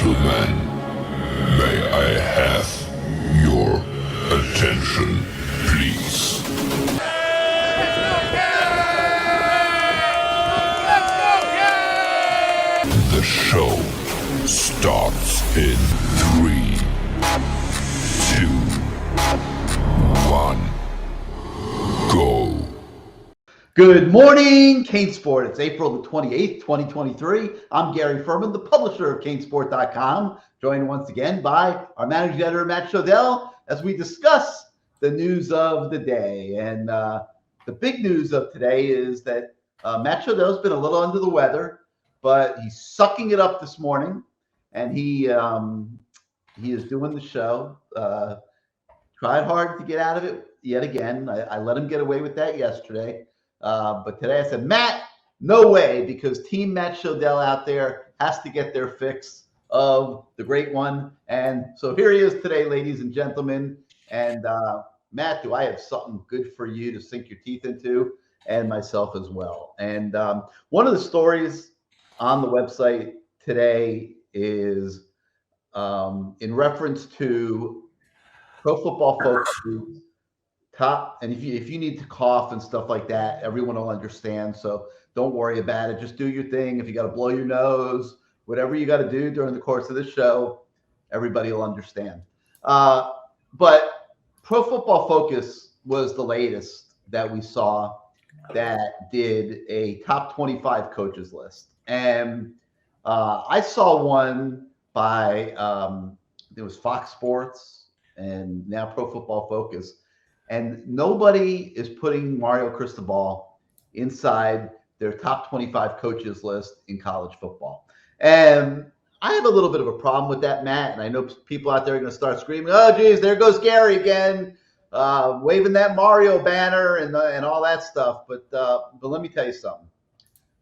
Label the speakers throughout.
Speaker 1: gentlemen, may I have your attention, please? The show starts in 3, 2, 1, go.
Speaker 2: Good morning, CaneSport. It's April the 28th, 2023. I'm Gary Furman, the publisher of CaneSport.com, joined once again by our managing editor, Matt Shodell, as we discuss the news of the day. And the big news of today is that Matt Shodell's been a little under the weather, but he's sucking it up this morning, and he is doing the show. Tried hard to get out of it yet again. I let him get away with that yesterday. But today I said, Matt, no way, because Team Matt Shodell out there has to get their fix of the great one. And so here he is today, ladies and gentlemen. And Matt, do I have something good for you to sink your teeth into, and myself as well. And one of the stories on the website today is in reference to Pro Football Focus top, and if you need to cough and stuff like that, everyone will understand, so don't worry about it. Just do your thing. If you got to blow your nose, whatever you got to do during the course of the show, everybody will understand. But Pro Football Focus was the latest that we saw that did a top 25 coaches list, and I saw one by it was Fox Sports and now Pro Football Focus. And nobody is putting Mario Cristobal inside their top 25 coaches list in college football. And I have a little bit of a problem with that, Matt. And I know people out there are going to start screaming, oh, geez, there goes Gary again, waving that Mario banner and all that stuff. But let me tell you something.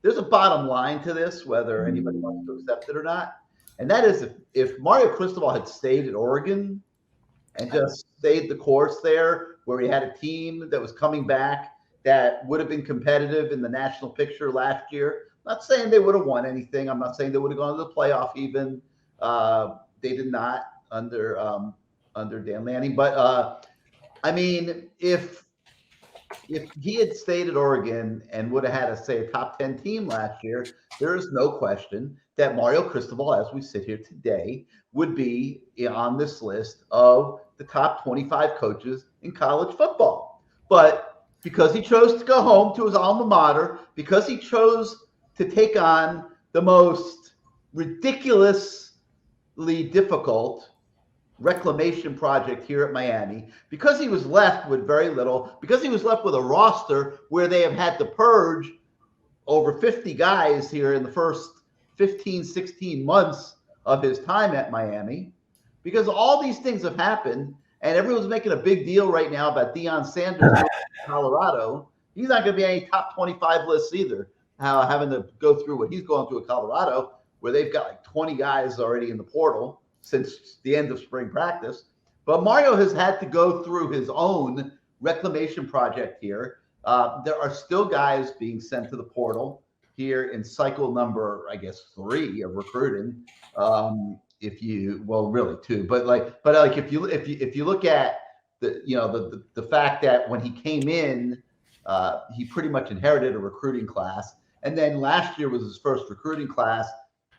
Speaker 2: There's a bottom line to this, whether anybody wants to accept it or not. And that is if Mario Cristobal had stayed at Oregon and just stayed the course there, where he had a team that was coming back that would have been competitive in the national picture last year. I'm not saying they would have won anything. I'm not saying they would have gone to the playoff even. They did not under Dan Lanning. But I mean, if he had stayed at Oregon and would have had, a top 10 team last year, there is no question that Mario Cristobal, as we sit here today, would be on this list of the top 25 coaches in college football. But because he chose to go home to his alma mater, because he chose to take on the most ridiculously difficult reclamation project here at Miami, because he was left with very little, because he was left with a roster where they have had to purge over 50 guys here in the first 15, 16 months of his time at Miami, because all these things have happened, and everyone's making a big deal right now about Deion Sanders in Colorado. He's not going to be any top 25 lists either, having to go through what he's going through at Colorado, where they've got like 20 guys already in the portal since the end of spring practice. But Mario has had to go through his own reclamation project here. There are still guys being sent to the portal here in cycle number, I guess, 3 of recruiting. Really 2, but if you look at the fact that when he came in, he pretty much inherited a recruiting class, and then last year was his first recruiting class,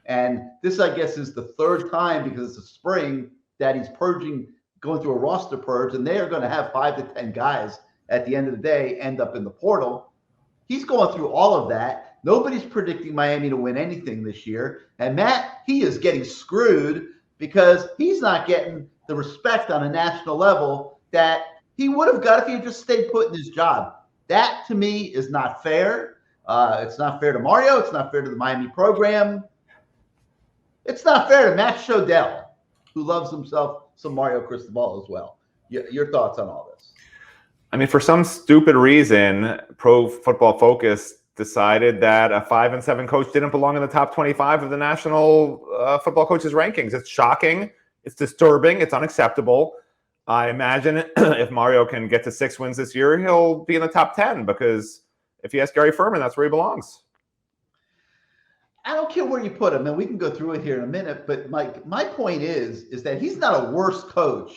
Speaker 2: and this, I guess, is the 3rd time, because it's a spring, that he's going through a roster purge, and they are going to have 5 to 10 guys at the end of the day end up in the portal. He's going through all of that. Nobody's predicting Miami to win anything this year. And Matt, he is getting screwed because he's not getting the respect on a national level that he would have got if he had just stayed put in his job. That, to me, is not fair. It's not fair to Mario. It's not fair to the Miami program. It's not fair to Matt Shodell, who loves himself some Mario Cristobal as well. Your thoughts on all this?
Speaker 3: I mean, for some stupid reason, Pro Football Focus decided that a 5-7 coach didn't belong in the top 25 of the national football coaches rankings. It's shocking. It's disturbing. It's unacceptable. I imagine if Mario can get to 6 wins this year, he'll be in the top 10, because if you ask Gary Furman, that's where he belongs.
Speaker 2: I don't care where you put him, and we can go through it here in a minute. But my point is that he's not a worse coach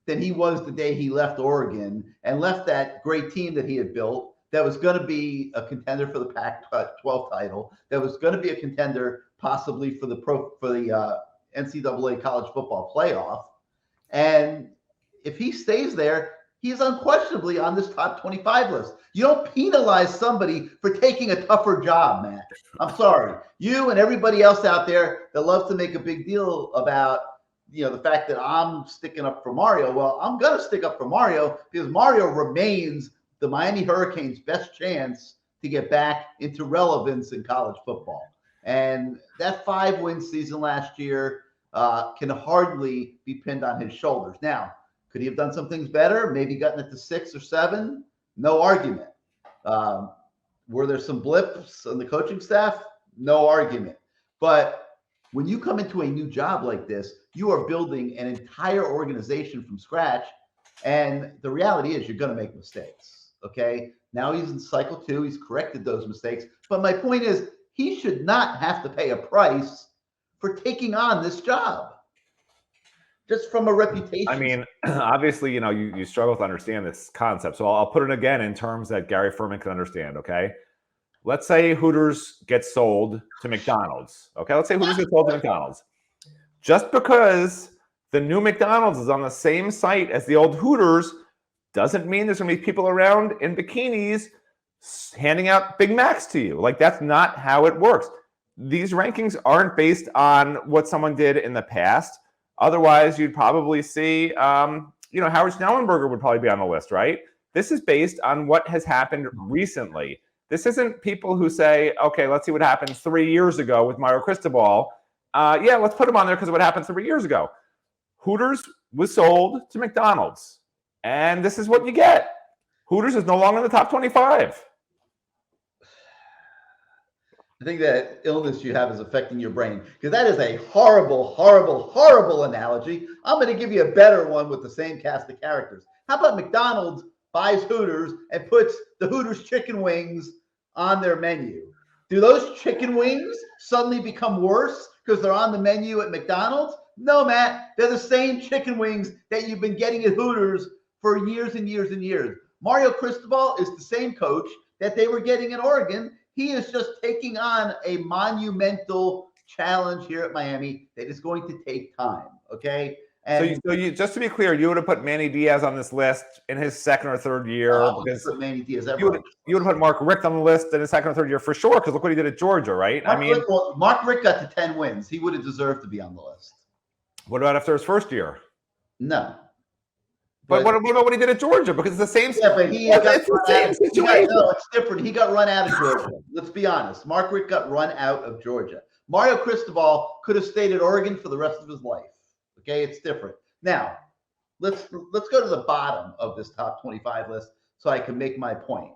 Speaker 2: than he was the day he left Oregon and left that great team that he had built that was going to be a contender for the Pac-12 title, that was going to be a contender possibly for the NCAA college football playoff. And if he stays there, he is unquestionably on this top 25 list. You don't penalize somebody for taking a tougher job, Matt. I'm sorry. You and everybody else out there that loves to make a big deal about the fact that I'm sticking up for Mario. Well, I'm going to stick up for Mario because Mario remains the Miami Hurricanes' best chance to get back into relevance in college football. And that 5-win season last year can hardly be pinned on his shoulders. Now, could he have done some things better? Maybe gotten it to 6 or 7? No argument. Were there some blips on the coaching staff? No argument. But when you come into a new job like this, you are building an entire organization from scratch. And the reality is you're going to make mistakes. Okay. Now he's in cycle 2. He's corrected those mistakes. But my point is he should not have to pay a price for taking on this job. Just from a reputation.
Speaker 3: I mean, obviously, you struggle to understand this concept. So I'll put it again in terms that Gary Furman can understand, okay? Let's say Hooters gets sold to McDonald's, okay? Let's say Hooters gets sold to McDonald's. Just because the new McDonald's is on the same site as the old Hooters doesn't mean there's going to be people around in bikinis handing out Big Macs to you. Like, that's not how it works. These rankings aren't based on what someone did in the past. Otherwise, you'd probably see, Howard Schnellenberger would probably be on the list, right? This is based on what has happened recently. This isn't people who say, okay, let's see what happened 3 years ago with Mario Cristobal. Let's put him on there because of what happened 3 years ago. Hooters was sold to McDonald's, and this is what you get. Hooters is no longer in the top 25.
Speaker 2: I think that illness you have is affecting your brain because that is a horrible, horrible, horrible analogy. I'm going to give you a better one with the same cast of characters. How about McDonald's buys Hooters and puts the Hooters chicken wings on their menu? Do those chicken wings suddenly become worse because they're on the menu at McDonald's? No, Matt. They're the same chicken wings that you've been getting at Hooters for years and years and years. Mario Cristobal is the same coach that they were getting in Oregon. He is just taking on a monumental challenge here at Miami that is going to take time. Okay. And
Speaker 3: so you just to be clear, you would have put Manny Diaz on this list in his second or third year.
Speaker 2: Because Manny Diaz
Speaker 3: you would have put Mark Richt on the list in his second or third year for sure. Because look what he did at Georgia, right?
Speaker 2: Mark Richt got to 10 wins. He would have deserved to be on the list.
Speaker 3: What about after his first year?
Speaker 2: No.
Speaker 3: But what about what he did at Georgia? Because it's the same.
Speaker 2: Yeah, but it's the same situation. No, it's different. He got run out of Georgia. Let's be honest. Mark Richt got run out of Georgia. Mario Cristobal could have stayed at Oregon for the rest of his life. Okay, it's different. Now, let's go to the bottom of this top 25 list so I can make my point.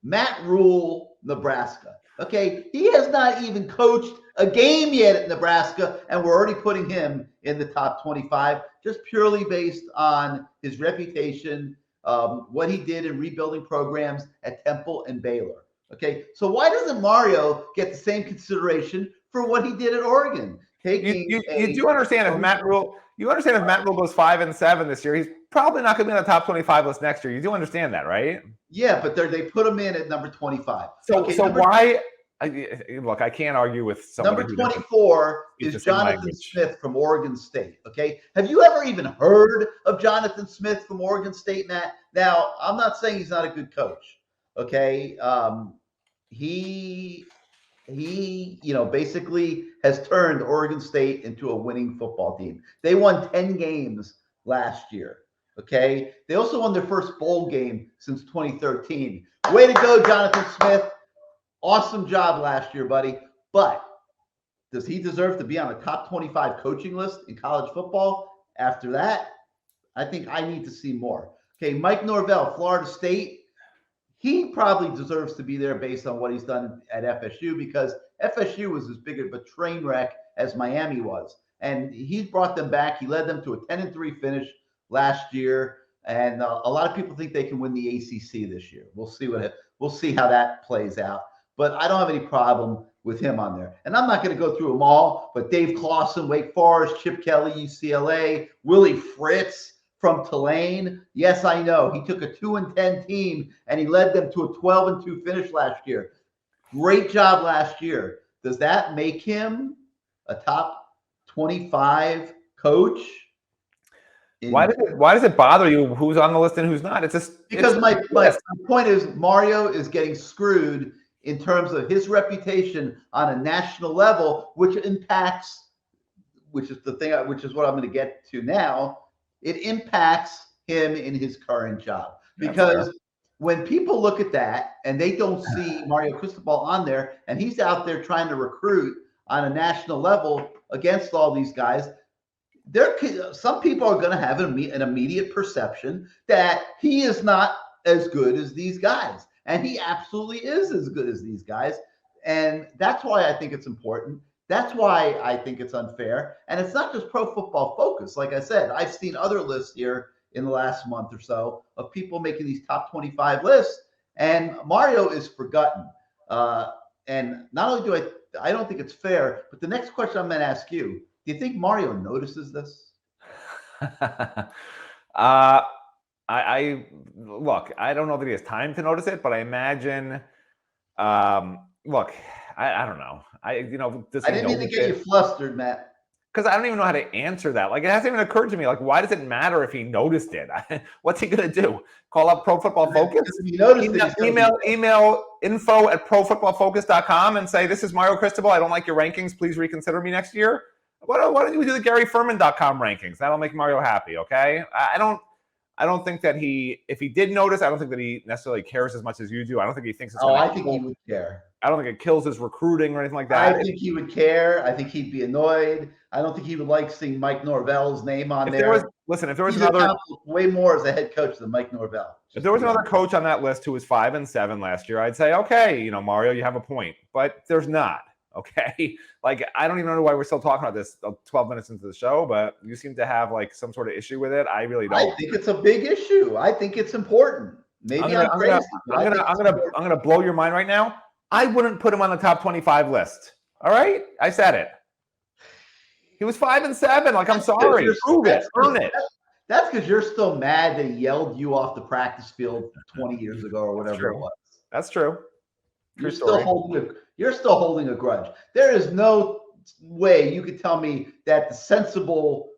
Speaker 2: Matt Rule, Nebraska. Okay, he has not even coached a game yet at Nebraska, and we're already putting him in the top 25 just purely based on his reputation, what he did in rebuilding programs at Temple and Baylor. Okay, so why doesn't Mario get the same consideration for what he did at Oregon?
Speaker 3: You do understand if Matt Rule goes 5 and 7 this year, he's probably not going to be on the top 25 list next year. You do understand that, right?
Speaker 2: Yeah, but they put him in at number 25.
Speaker 3: So why? Look, I can't argue with someone.
Speaker 2: Number 24 is Jonathan Smith from Oregon State. Okay, have you ever even heard of Jonathan Smith from Oregon State, Matt? Now, I'm not saying he's not a good coach. Okay, he basically has turned Oregon State into a winning football team. They won 10 games last year. Okay, they also won their first bowl game since 2013. Way to go, Jonathan Smith. Awesome job last year, buddy. But does he deserve to be on a top 25 coaching list in college football? After that, I think I need to see more. Okay, Mike Norvell, Florida State. He probably deserves to be there based on what he's done at FSU because FSU was as big of a train wreck as Miami was. And he brought them back. He led them to a 10-3 finish last year. And a lot of people think they can win the ACC this year. We'll see how that plays out. But I don't have any problem with him on there. And I'm not going to go through them all, but Dave Clawson, Wake Forest, Chip Kelly, UCLA, Willie Fritz from Tulane. Yes, I know. He took a 2-10 team and he led them to a 12-2 finish last year. Great job last year. Does that make him a top 25 coach?
Speaker 3: Why does it bother you who's on the list and who's not? It's just
Speaker 2: because my point is Mario is getting screwed in terms of his reputation on a national level, which is what I'm going to get to now. It impacts him in his current job because when people look at that and they don't see Mario Cristobal on there and he's out there trying to recruit on a national level against all these guys, some people are going to have an immediate perception that he is not as good as these guys. And he absolutely is as good as these guys. And that's why I think it's important. That's why I think it's unfair. And it's not just Pro Football Focus. Like I said, I've seen other lists here in the last month or so of people making these top 25 lists. And Mario is forgotten. And not only I don't think it's fair, but the next question I'm going to ask you, do you think Mario notices this?
Speaker 3: I look, I don't know that he has time to notice it, but I imagine, look, I don't know. I didn't
Speaker 2: mean to get you flustered, Matt.
Speaker 3: Because I don't even know how to answer that. Like, it hasn't even occurred to me. Like, why does it matter if he noticed it? What's he going to do? Call up Pro Football Focus? Email info@profootballfocus.com and say, this is Mario Cristobal. I don't like your rankings. Please reconsider me next year. Why don't we do the GaryFurman.com rankings? That'll make Mario happy, okay? I don't think that if he did notice, I don't think that he necessarily cares as much as you do. I don't think he thinks it's
Speaker 2: I think he would care.
Speaker 3: I don't think it kills his recruiting or anything like that.
Speaker 2: I think he would care. I think he'd be annoyed. I don't think he would like seeing Mike Norvell's name on there.
Speaker 3: If there was another
Speaker 2: way more as a head coach than Mike Norvell.
Speaker 3: If there was another coach on that list who was 5-7 last year, I'd say, okay, Mario, you have a point. But there's not. Okay. Like, I don't even know why we're still talking about this 12 minutes into the show, but you seem to have like some sort of issue with it. I really don't.
Speaker 2: I think it's a big issue. I think it's important. Maybe I'm crazy.
Speaker 3: I'm gonna blow your mind right now. I wouldn't put him on the top 25 list. All right? I said it. He was 5-7. Like, I'm sorry. Prove it. Earn it.
Speaker 2: That's because you're still mad that he yelled you off the practice field 20 years ago or whatever it was.
Speaker 3: That's true.
Speaker 2: You're still holding a grudge. There is no way you could tell me that the sensible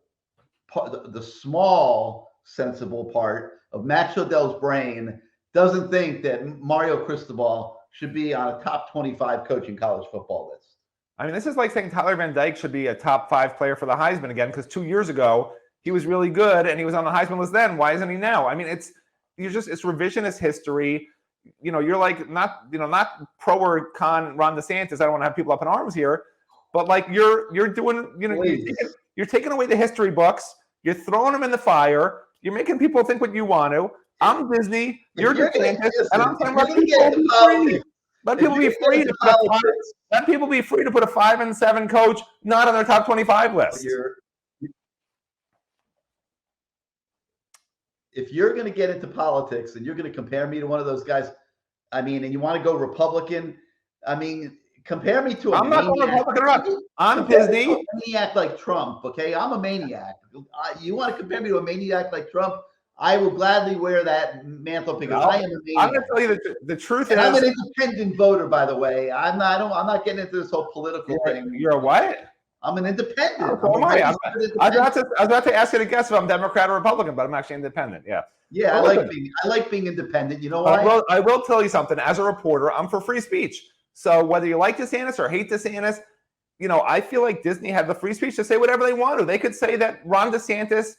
Speaker 2: part, the small sensible part of Matt Shodell's brain doesn't think that Mario Cristobal should be on a top 25 coach in college football list.
Speaker 3: I mean, this is like saying Tyler Van Dyke should be a top 5 player for the Heisman again, because 2 years ago he was really good and he was on the Heisman list then. Why isn't he now? I mean, it's revisionist history. You're like not pro or con Ron DeSantis. I don't want to have people up in arms here, but like you're doing, you're taking away the history books. You're throwing them in the fire. You're making people think what you want to. I'm Disney. You're DeSantis, and I'm talking about people. Let people be free to put a 5-7 coach not on their top 25 list.
Speaker 2: If you're going to get into politics and you're going to compare me to one of those guys, and you want to go Republican, compare me to
Speaker 3: I'm not going Republican. I'm Disney.
Speaker 2: A maniac like Trump, okay? I'm a maniac. You want to compare me to a maniac like Trump? I will gladly wear that mantle because I am a maniac.
Speaker 3: I'm going to tell you the truth.
Speaker 2: And I'm an independent voter, by the way. I'm not getting into this whole political thing.
Speaker 3: You're a what?
Speaker 2: I'm an independent.
Speaker 3: Oh, I was about to ask you to guess if I'm Democrat or Republican, but I'm actually independent. Yeah.
Speaker 2: Yeah, I like being independent. You know why?
Speaker 3: I will tell you something. As a reporter, I'm for free speech. So whether you like DeSantis or hate DeSantis, I feel like Disney had the free speech to say whatever they want to. They could say that Ron DeSantis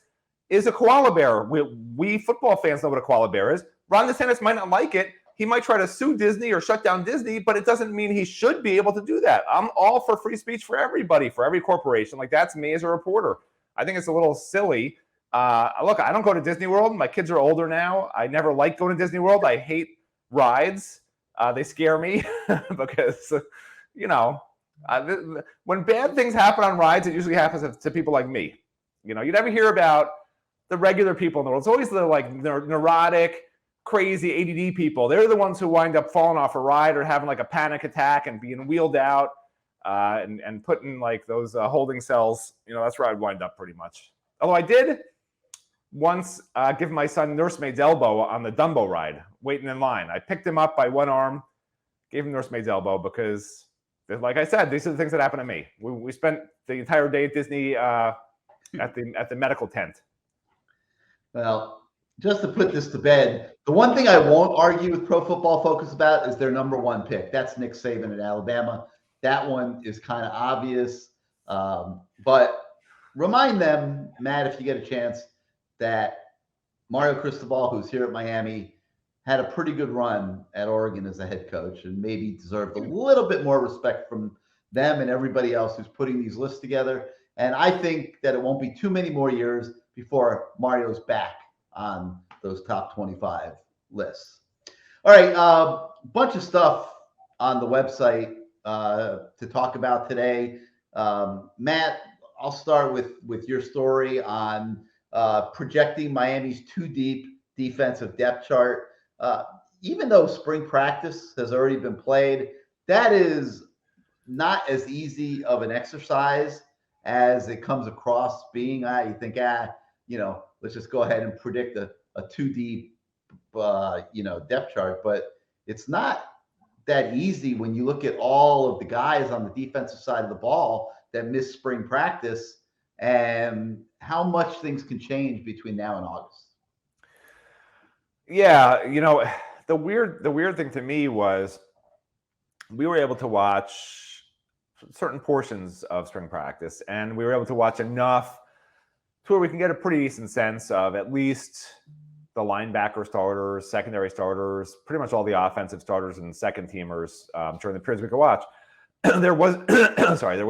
Speaker 3: is a koala bear. We football fans know what a koala bear is. Ron DeSantis might not like it. He might try to sue Disney or shut down Disney, but it doesn't mean he should be able to do that. I'm all for free speech for everybody, for every corporation. Like, that's me as a reporter. I think it's a little silly. Look, I don't go to Disney World. My kids are older now. I never liked going to Disney World. I hate rides. They scare me because, when bad things happen on rides, it usually happens to people like me. You never hear about the regular people in the world. It's always the neurotic, crazy ADD people. They're the ones who wind up falling off a ride or having like a panic attack and being wheeled out and put in like those holding cells. That's where I'd wind up pretty much. Although I did once give my son nursemaid's elbow on the Dumbo ride, waiting in line. I picked him up by one arm, gave him nursemaid's elbow because, like I said, these are the things that happen to me. We spent the entire day at Disney at the medical tent.
Speaker 2: Well, just to put this to bed, the one thing I won't argue with Pro Football Focus about is their number one pick. That's Nick Saban at Alabama. That one is kind of obvious. But remind them, Matt, if you get a chance, that Mario Cristobal, who's here at Miami, had a pretty good run at Oregon as a head coach and maybe deserved a little bit more respect from them and everybody else who's putting these lists together. And I think that it won't be too many more years before Mario's back on those top 25 lists. All right, bunch of stuff on the website to talk about today. Matt, I'll start with your story on projecting Miami's too deep defensive depth chart. Even though spring practice has already been played, that is not as easy of an exercise as it comes across being. You think, let's just go ahead and predict a too deep, depth chart. But it's not that easy when you look at all of the guys on the defensive side of the ball that miss spring practice and how much things can change between now and August.
Speaker 3: Yeah, the weird thing to me was we were able to watch certain portions of spring practice, and we were able to watch enough to where we can get a pretty decent sense of at least the linebacker starters, secondary starters, pretty much all the offensive starters and second teamers during the periods we could watch. There was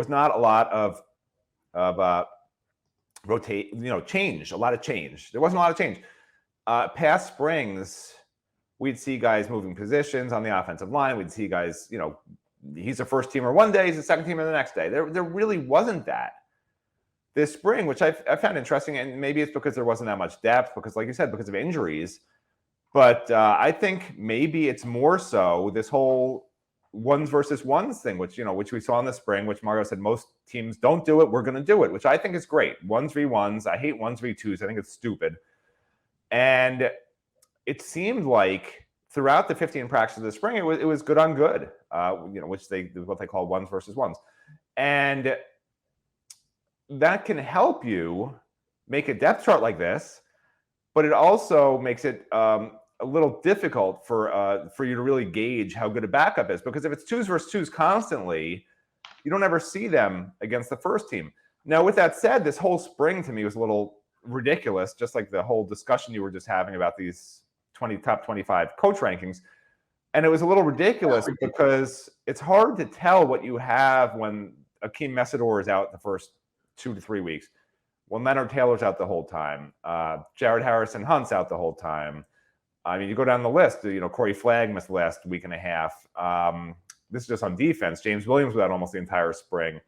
Speaker 3: not a lot of change, a lot of change. There wasn't a lot of change. Past springs, we'd see guys moving positions on the offensive line. We'd see guys, he's a first teamer one day, he's a second teamer the next day. There really wasn't that this spring, which I found interesting. And maybe it's because there wasn't that much depth, because like you said, because of injuries. But I think maybe it's more so this whole ones versus ones thing, which we saw in the spring, which Mario said most teams don't do it. We're going to do it, which I think is great. 1v1s. I hate 1v2s. I think it's stupid. And it seemed like throughout the 15 practices of the spring, it was good on good, which what they call ones versus ones. And that can help you make a depth chart like this, but it also makes it a little difficult for you to really gauge how good a backup is, because if it's twos versus twos constantly, you don't ever see them against the first team. Now, with that said, this whole spring to me was a little ridiculous, just like the whole discussion you were just having about these top 25 coach rankings. And it was a little ridiculous because it's hard to tell what you have when Akeem Mesidor is out the first 2 to 3 weeks. Well, Leonard Taylor's out the whole time. Jared Harrison-Hunt's out the whole time. I mean, you go down the list, Corey Flagg missed the last week and a half. This is just on defense. James Williams was out almost the entire spring.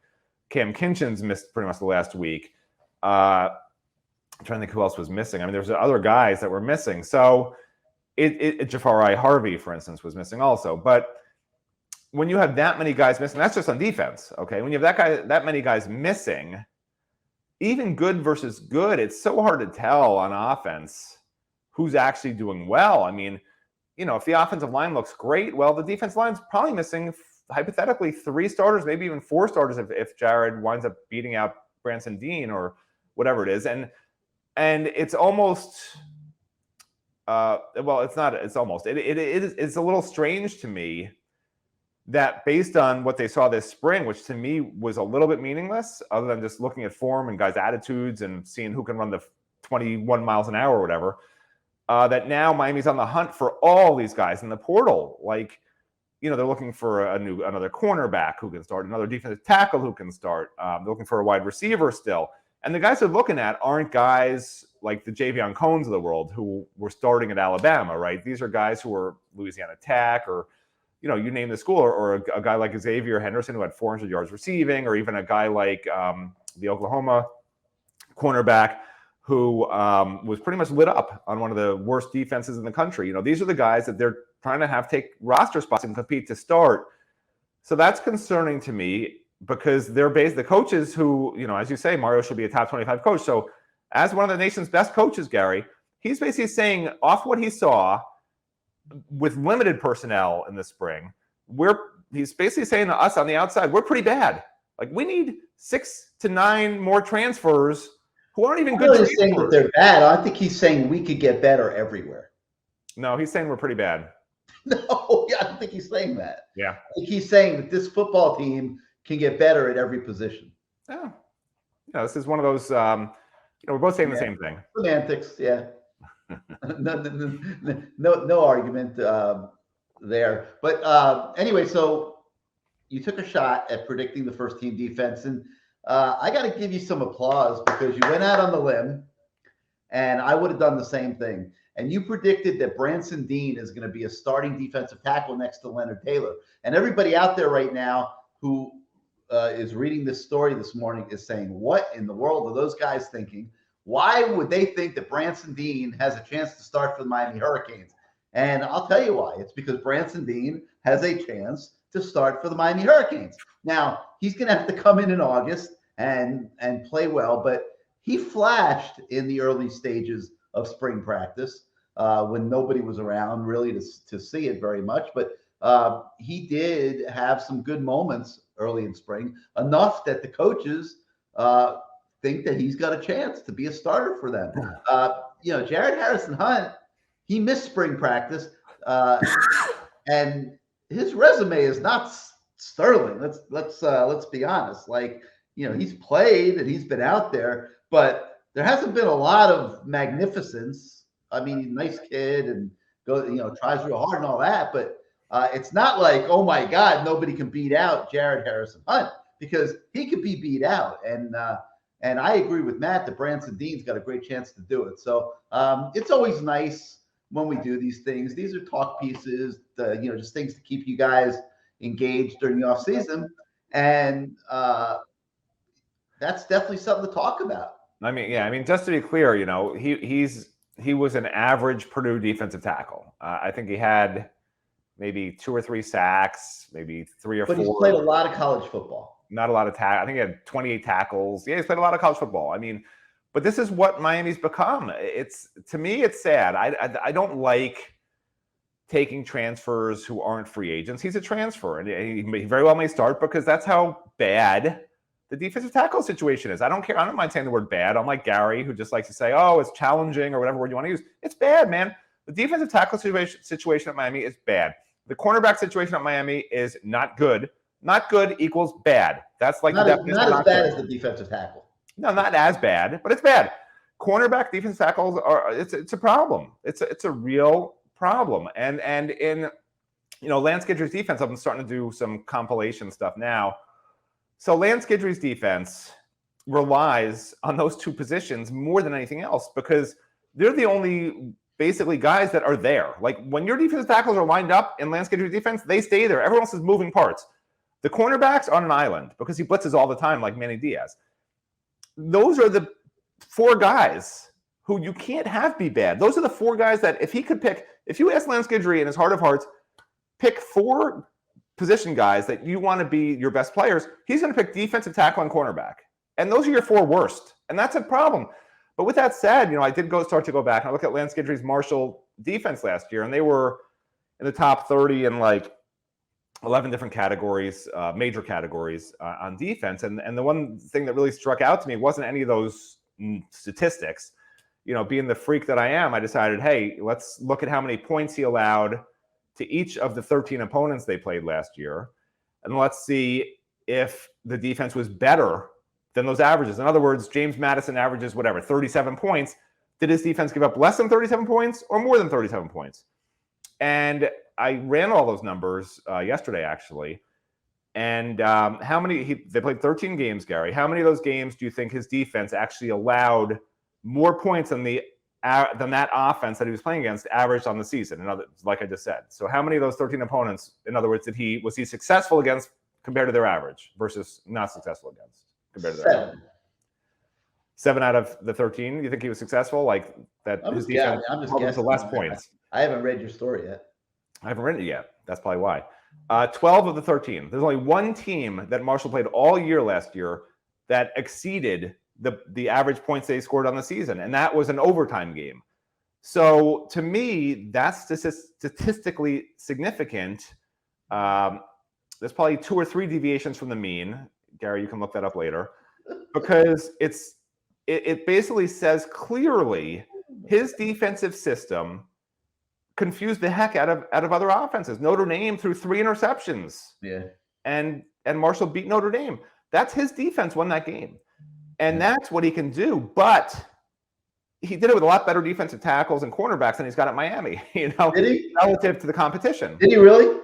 Speaker 3: Cam Kinchins missed pretty much the last week. I'm trying to think who else was missing. I mean, there's other guys that were missing. So Jafari Harvey, for instance, was missing also. But when you have that many guys missing, that's just on defense, okay? When you have that many guys missing, even good versus good, it's so hard to tell on offense who's actually doing well. I mean, if the offensive line looks great, well, the defense line's probably missing, hypothetically, 3 starters, maybe even 4 starters if Jared winds up beating out Branson Dean or whatever it is. And it's almost, it's not, it's almost, it's a little strange to me that based on what they saw this spring, which to me was a little bit meaningless, other than just looking at form and guys' attitudes and seeing who can run the 21 miles an hour or whatever, that now Miami's on the hunt for all these guys in the portal. Like, they're looking for another cornerback who can start, another defensive tackle who can start. They're looking for a wide receiver still. And the guys they're looking at aren't guys like the Javion Cones of the world who were starting at Alabama, right? These are guys who are Louisiana Tech or, you name the school, or a guy like Xavier Henderson who had 400 yards receiving, or even a guy like the Oklahoma cornerback who was pretty much lit up on one of the worst defenses in the country. These are the guys that they're trying to have take roster spots and compete to start. So that's concerning to me because they're the coaches who, as you say, Mario should be a top 25 coach. So as one of the nation's best coaches, Gary, he's basically saying off what he saw with limited personnel in the spring, he's basically saying to us on the outside, we're pretty bad. Like we need 6 to 9 more transfers who aren't even good.
Speaker 2: He's saying that they're bad. I think he's saying we could get better everywhere.
Speaker 3: No, he's saying we're pretty bad.
Speaker 2: No, I don't think he's saying that.
Speaker 3: Yeah.
Speaker 2: I think he's saying that this football team can get better at every position.
Speaker 3: Yeah. This is one of those, we're both saying the same thing.
Speaker 2: Semantics, yeah. No argument there. But anyway, so you took a shot at predicting the first team defense, and I got to give you some applause because you went out on the limb, and I would have done the same thing. And you predicted that Branson Dean is going to be a starting defensive tackle next to Leonard Taylor. And everybody out there right now who is reading this story this morning is saying, what in the world are those guys thinking? Why would they think that Branson Dean has a chance to start for the Miami Hurricanes? And I'll tell you why. It's because Branson Dean has a chance to start for the Miami Hurricanes. Now, he's going to have to come in August and play well, but he flashed in the early stages of spring practice when nobody was around really to see it very much. But he did have some good moments early in spring, enough that the coaches think that he's got a chance to be a starter for them. Jared Harrison Hunt, he missed spring practice, and his resume is not sterling. Let's be honest. He's played and he's been out there, but there hasn't been a lot of magnificence. I mean, he's a nice kid and tries real hard and all that, but it's not like, oh my God, nobody can beat out Jared Harrison Hunt, because he could be beat out. And I agree with Matt that Branson Dean's got a great chance to do it. So it's always nice when we do these things. These are talk pieces, just things to keep you guys engaged during the off season. And that's definitely something to talk about.
Speaker 3: I mean, just to be clear, he was an average Purdue defensive tackle. I think he had maybe 2 or 3 sacks, maybe 3 or 4.
Speaker 2: But he's played a lot of college football.
Speaker 3: Not a lot of I think he had 28 tackles. Yeah, he's played a lot of college football. I mean, but this is what Miami's become. To me, it's sad. I don't like taking transfers who aren't free agents. He's a transfer, and he very well may start because that's how bad the defensive tackle situation is. I don't care. I don't mind saying the word bad. Unlike Gary, who just likes to say, oh, it's challenging or whatever word you want to use. It's bad, man. The defensive tackle situation at Miami is bad. The cornerback situation at Miami is not good. Not good equals bad. That's like
Speaker 2: not
Speaker 3: the definition.
Speaker 2: Not as bad as the defensive tackle.
Speaker 3: No, not as bad, but it's bad. Cornerback defensive tackles it's a problem. It's a real problem. And in Lance Guidry's defense, I'm starting to do some compilation stuff now. So Lance Guidry's defense relies on those 2 positions more than anything else because they're the only basically guys that are there. Like when your defensive tackles are lined up in Lance Guidry's defense, they stay there. Everyone else is moving parts. The cornerbacks on an island because he blitzes all the time like Manny Diaz. Those are the 4 guys who you can't have be bad. Those are the 4 guys that if you ask Lance Guidry in his heart of hearts, pick 4 position guys that you want to be your best players, he's going to pick defensive tackle and cornerback. And those are your 4 worst. And that's a problem. But with that said, I did start to go back and I look at Lance Guidry's Marshall defense last year, and they were in the top 30 in like 11 different categories, major categories on defense. And the one thing that really struck out to me wasn't any of those statistics. Being the freak that I am, I decided, hey, let's look at how many points he allowed to each of the 13 opponents they played last year. And let's see if the defense was better than those averages. In other words, James Madison averages 37 points. Did his defense give up less than 37 points or more than 37 points? And I ran all those numbers yesterday, actually. And they played 13 games, Gary. How many of those games do you think his defense actually allowed more points than that offense that he was playing against averaged on the season? Like I just said. So how many of those 13 opponents, in other words, was he successful against compared to their average versus not successful against compared to their average? 7 out of the 13. You think he was successful? Like that?
Speaker 2: I'm
Speaker 3: His
Speaker 2: just guessing.
Speaker 3: defense
Speaker 2: I'm just
Speaker 3: held him to
Speaker 2: guessing.
Speaker 3: less points.
Speaker 2: I haven't read your story yet.
Speaker 3: I haven't written it yet. That's probably why. 12 of the 13. There's only one team that Marshall played all year last year that exceeded the average points they scored on the season, and that was an overtime game. So to me, that's statistically significant. There's probably 2 or 3 deviations from the mean. Gary, you can look that up later, because it basically says clearly his defensive system confused the heck out of other offenses. Notre Dame threw 3 interceptions.
Speaker 2: Yeah.
Speaker 3: And Marshall beat Notre Dame. That's his defense won that game. And that's what he can do. But he did it with a lot better defensive tackles and cornerbacks than he's got at Miami,
Speaker 2: Did he?
Speaker 3: relative to the competition.
Speaker 2: Did he really?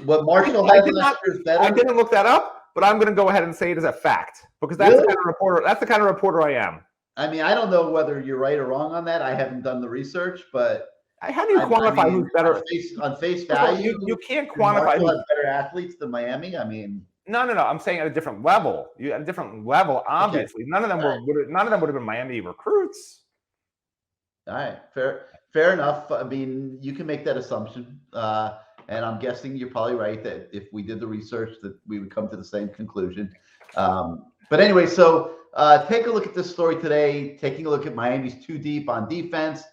Speaker 2: What Marshall has last year is better?
Speaker 3: I didn't look that up, but I'm going to go ahead and say it as a fact, because that's
Speaker 2: Really?
Speaker 3: the kind of reporter. That's the kind of reporter I am.
Speaker 2: I mean, I don't know whether you're right or wrong on that. I haven't done the research, but
Speaker 3: How do you quantify who's better?
Speaker 2: On face value?
Speaker 3: You can't quantify
Speaker 2: Marshall
Speaker 3: who's
Speaker 2: has better athletes than Miami. I mean,
Speaker 3: No. I'm saying at a different level. At a different level, obviously.
Speaker 2: Okay.
Speaker 3: None of them would have been Miami recruits.
Speaker 2: all right, fair enough. I mean, you can make that assumption, and I'm guessing you're probably right that if we did the research, that we would come to the same conclusion. But anyway, so take a look at this story today. Taking a look at Miami's 2 deep on defense.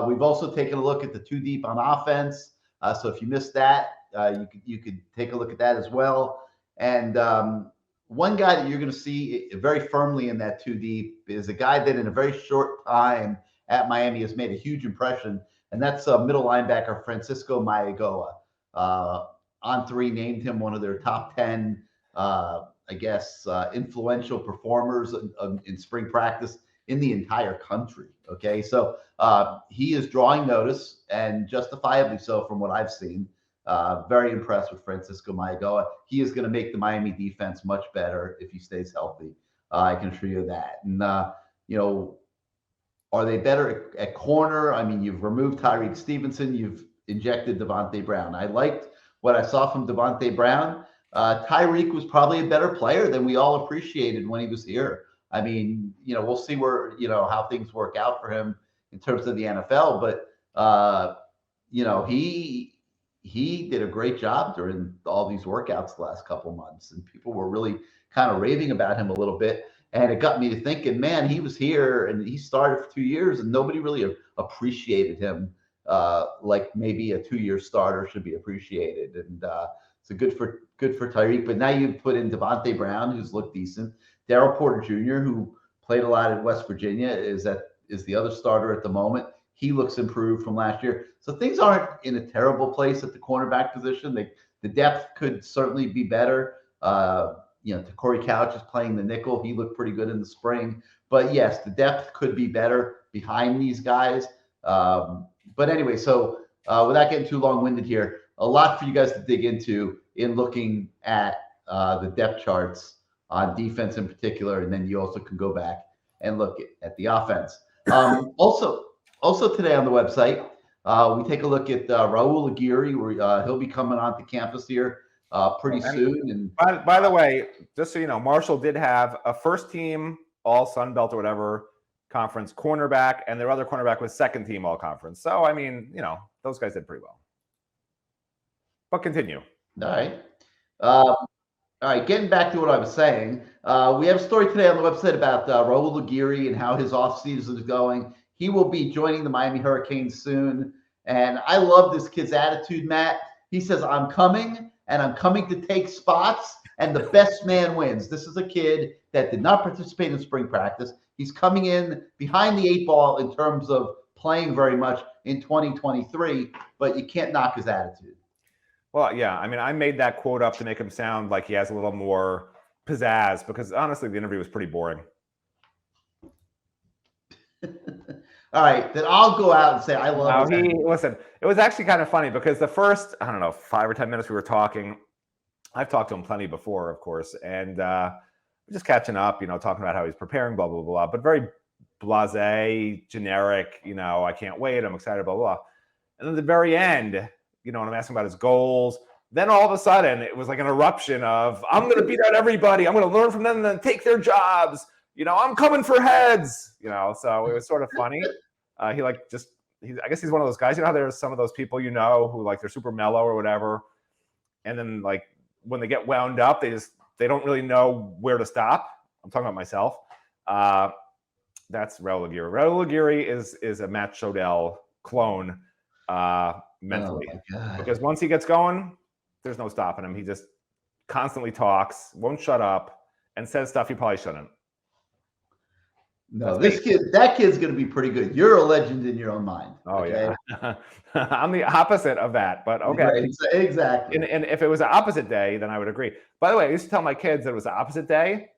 Speaker 2: We've also taken a look at the 2 deep on offense. So if you missed that, you could take a look at that as well. And one guy that you're going to see very firmly in that 2 deep is a guy that in a very short time at Miami has made a huge impression, and that's middle linebacker Francisco Maigoa. On3 named him one of their top 10, influential performers in spring practice in the entire country. Okay, so he is drawing notice, and justifiably so from what I've seen. Very impressed with Francisco Maigoa. He is going to make the Miami defense much better if he stays healthy. I can assure you that. And, are they better at corner? I mean, you've removed Tyreek Stevenson. You've injected Devontae Brown. I liked what I saw from Devontae Brown. Tyreek was probably a better player than we all appreciated when he was here. I mean, we'll see where, how things work out for him in terms of the NFL. But, he did a great job during all these workouts the last couple of months. And people were really kind of raving about him a little bit. And it got me to thinking, man, he was here and he started for 2 years and nobody really appreciated him like maybe a 2-year starter should be appreciated. And so good for Tyreek. But now you've put in Devontae Brown, who's looked decent. Darryl Porter Jr., who played a lot at West Virginia, is the other starter at the moment. He looks improved from last year. So things aren't in a terrible place at the cornerback position. The depth could certainly be better. Corey Couch is playing the nickel. He looked pretty good in the spring. But yes, the depth could be better behind these guys. But anyway, so without getting too long-winded here, a lot for you guys to dig into in looking at the depth charts on defense in particular, and then you also can go back and look at the offense. Also today on the website, we take a look at Raul Aguirre, where he'll be coming onto campus here pretty soon. And
Speaker 3: by the way, just so you know, Marshall did have a first-team All Sun Belt or whatever conference cornerback, and their other cornerback was second-team All Conference. So I mean, those guys did pretty well. But continue.
Speaker 2: All right. Getting back to what I was saying, we have a story today on the website about Raul Aguirre and how his offseason is going. He will be joining the Miami Hurricanes soon. And I love this kid's attitude, Matt. He says, I'm coming, and I'm coming to take spots, and the best man wins. This is a kid that did not participate in spring practice. He's coming in behind the 8 ball in terms of playing very much in 2023, but you can't knock his attitude.
Speaker 3: Well, yeah. I mean, I made that quote up to make him sound like he has a little more pizzazz, because honestly, the interview was pretty boring.
Speaker 2: All right, then I'll go out and say I love
Speaker 3: Listen, it was actually kind of funny because the first, 5 or 10 minutes we were talking, I've talked to him plenty before, of course, and just catching up, talking about how he's preparing, blah, blah, blah, but very blasé, generic, I can't wait, I'm excited, blah, blah. And then at the very end, when I'm asking about his goals, then all of a sudden it was like an eruption of, I'm going to beat out everybody, I'm going to learn from them and then take their jobs. I'm coming for heads, so it was sort of funny. I guess he's one of those guys, how there's some of those people, who like they're super mellow or whatever. And then like when they get wound up, they don't really know where to stop. I'm talking about myself. That's Raul Aguirre. Raul Aguirre is a Matt Shodell clone mentally. Because once he gets going, there's no stopping him. He just constantly talks, won't shut up, and says stuff he probably shouldn't.
Speaker 2: No, that kid's going to be pretty good. You're a legend in your own mind.
Speaker 3: Oh, okay? Yeah. I'm the opposite of that, but okay.
Speaker 2: Right, exactly.
Speaker 3: And if it was an opposite day, then I would agree. By the way, I used to tell my kids that it was the opposite day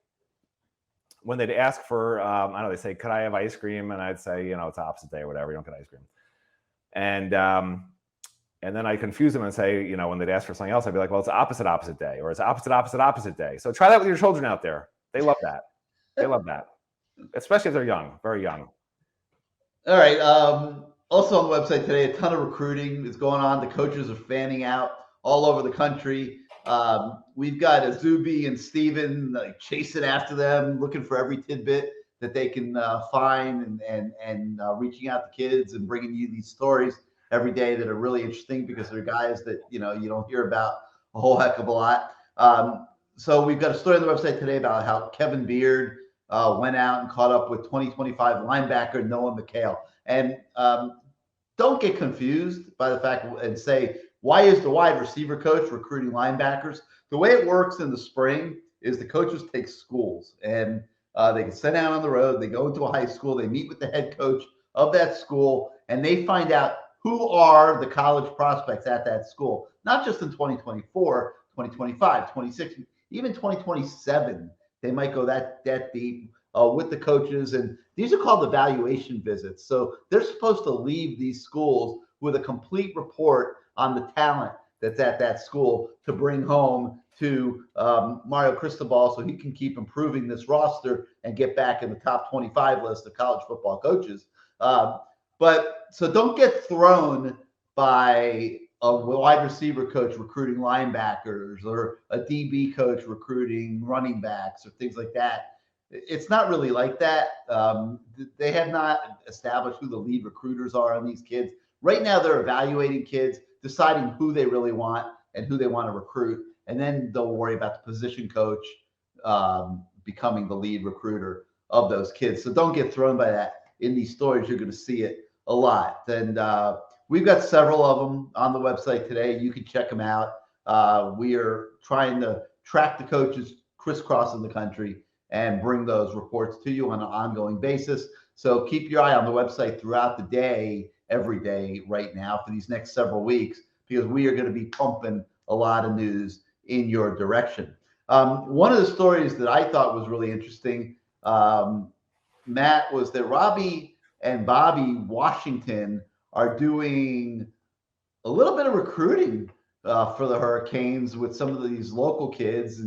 Speaker 3: when they'd ask for, they say, could I have ice cream? And I'd say, it's the opposite day or whatever. You don't get ice cream. And then I confuse them and say, when they'd ask for something else, I'd be like, well, it's opposite day, or it's opposite day. So try that with your children out there. They love that. They love that. Especially if they're young, very young.
Speaker 2: All right. Also on the website today, a ton of recruiting is going on. The coaches are fanning out all over the country. We've got Azubi and Steven chasing after them, looking for every tidbit that they can find and reaching out to kids and bringing you these stories every day that are really interesting because they're guys that, you don't hear about a whole heck of a lot. So we've got a story on the website today about how Kevin Beard went out and caught up with 2025 linebacker Noah McHale. And don't get confused by the fact and say, why is the wide receiver coach recruiting linebackers? The way it works in the spring is the coaches take schools and they get sent out on the road. They go into a high school. They meet with the head coach of that school, and they find out who are the college prospects at that school, not just in 2024, 2025, 26, even 2027. They might go that deep with the coaches, and these are called evaluation visits. So they're supposed to leave these schools with a complete report on the talent that's at that school to bring home to Mario Cristobal so he can keep improving this roster and get back in the top 25 list of college football coaches. But so don't get thrown by a wide receiver coach recruiting linebackers or a DB coach recruiting running backs or things like that. It's not really like that. They have not established who the lead recruiters are on these kids. Right now, they're evaluating kids, deciding who they really want and who they want to recruit. And then they'll worry about the position coach becoming the lead recruiter of those kids. So don't get thrown by that. In these stories, you're going to see it a lot. And we've got several of them on the website today. You can check them out. We are trying to track the coaches crisscrossing the country and bring those reports to you on an ongoing basis. So keep your eye on the website throughout the day, every day right now for these next several weeks, because we are going to be pumping a lot of news in your direction. One of the stories that I thought was really interesting, Matt, was that Robbie and Bobby Washington are doing a little bit of recruiting for the Hurricanes with some of these local kids.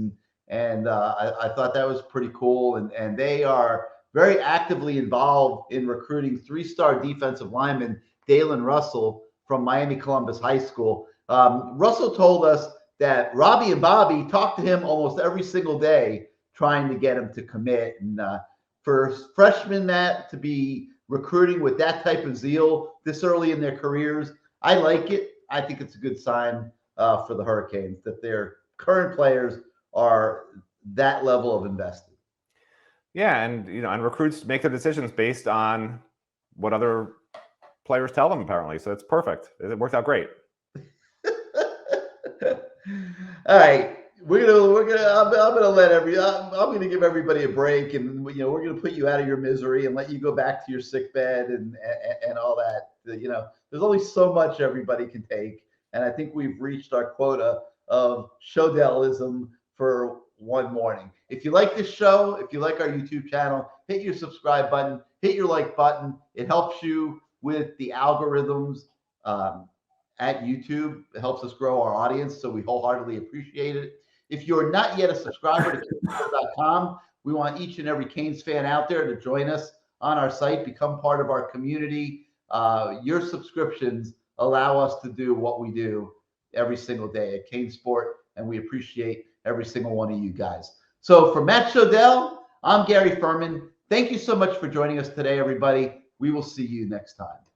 Speaker 2: And I thought that was pretty cool. And they are very actively involved in recruiting 3-star defensive lineman Dalen Russell from Miami Columbus High School. Russell told us that Robbie and Bobby talk to him almost every single day trying to get him to commit. And for freshmen, Matt, to be recruiting with that type of zeal this early in their careers, I like it. I think it's a good sign for the Hurricanes that their current players are that level of invested.
Speaker 3: Yeah, and recruits make their decisions based on what other players tell them, apparently. So it's perfect. It worked out great.
Speaker 2: All right. I'm gonna give everybody a break, and we're gonna put you out of your misery and let you go back to your sick bed and all that. There's only so much everybody can take, and I think we've reached our quota of Shodellism for one morning. If you like this show, if you like our YouTube channel, hit your subscribe button, hit your like button. It helps you with the algorithms at YouTube. It helps us grow our audience, so we wholeheartedly appreciate it. If you're not yet a subscriber to CanesPort.com, we want each and every Canes fan out there to join us on our site, become part of our community. Your subscriptions allow us to do what we do every single day at CanesPort, and we appreciate every single one of you guys. So for Matt Shodell, I'm Gary Furman. Thank you so much for joining us today, everybody. We will see you next time.